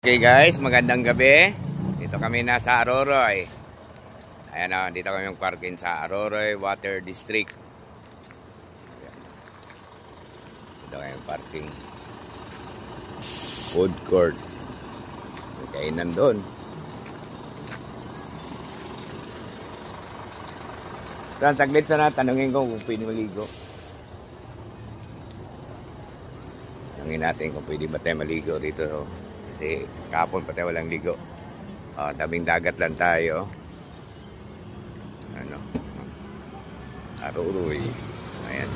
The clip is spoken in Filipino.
Okay guys, magandang gabi. Dito kami nasa Aroroy. Ayan o, dito kami yung parking sa Aroroy Water District. Dito kami yung parking. Food court. May kainan doon. Saan, saglit sana, tanungin ko kung pwede maligo. Tanungin natin kung pwede ba tayo maligo dito. Kasi kahapon pa tayo walang ligo. Tabing dagat lang tayo. Ano? Aroroy. Ayan.